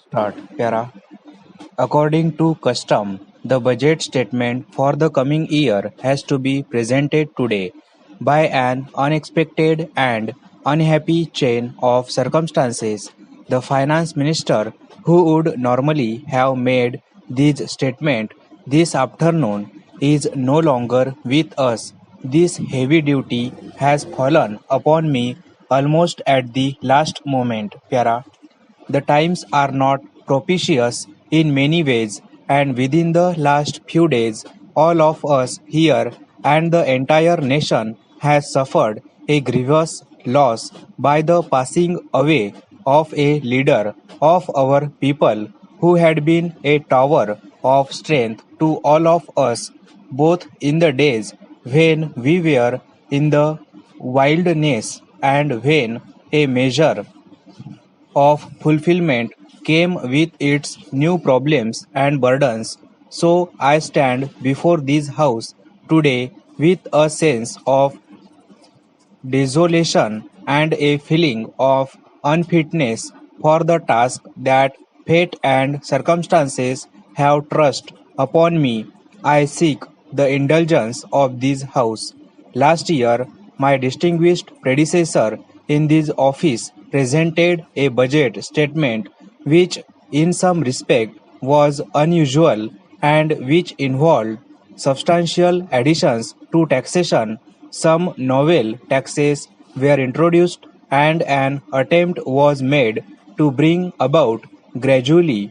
Start. Para. According to custom, the budget statement for the coming year has to be presented today by an unexpected and unhappy chain of circumstances. The finance minister, who would normally have made this statement this afternoon, is no longer with us. This heavy duty has fallen upon me almost at the last moment, Pyara. The times are not propitious in many ways, and within the last few days, all of us here and the entire nation has suffered a grievous loss by the passing away of a leader of our people who had been a tower of strength to all of us, both in the days when we were in the wilderness and when a measure of fulfillment came with its new problems and burdens. So I stand before this house today with a sense of desolation and a feeling of unfitness for the task that fate and circumstances have thrust upon me. I seek the indulgence of this house. Last year, my distinguished predecessor in this office presented a budget statement which, in some respect, was unusual and which involved substantial additions to taxation. Some novel taxes were introduced, and an attempt was made to bring about gradually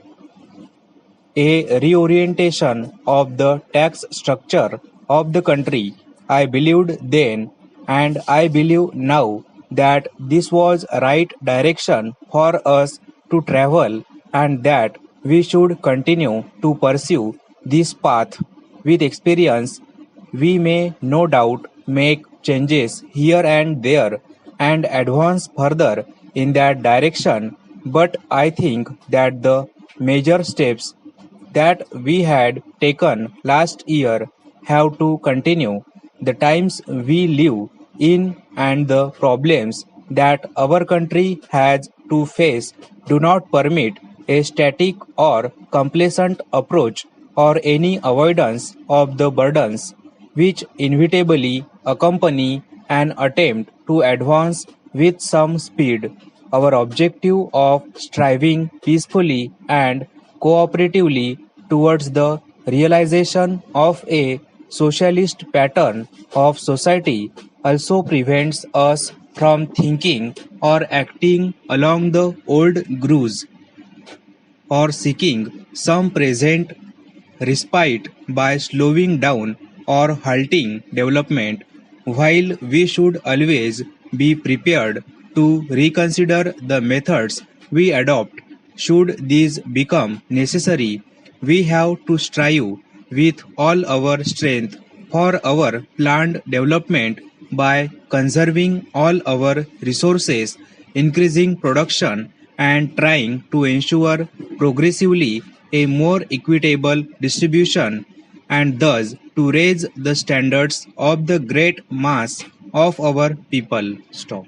a reorientation of the tax structure of the country. I believed then, and I believe now, that this was right direction for us to travel, and that we should continue to pursue this path. With experience, we may no doubt make changes here and there and advance further in that direction, but I think that the major steps that we had taken last year have to continue. The times we live in and the problems that our country has to face do not permit a static or complacent approach or any avoidance of the burdens which inevitably accompany an attempt to advance with some speed. Our objective of striving peacefully and cooperatively towards the realization of a socialist pattern of society also prevents us from thinking or acting along the old grooves or seeking some present respite by slowing down or halting development, while we should always be prepared to reconsider the methods we adopt should these become necessary. We have to strive with all our strength for our planned development by conserving all our resources, increasing production, and trying to ensure progressively a more equitable distribution, and thus to raise the standards of the great mass of our people. Stop.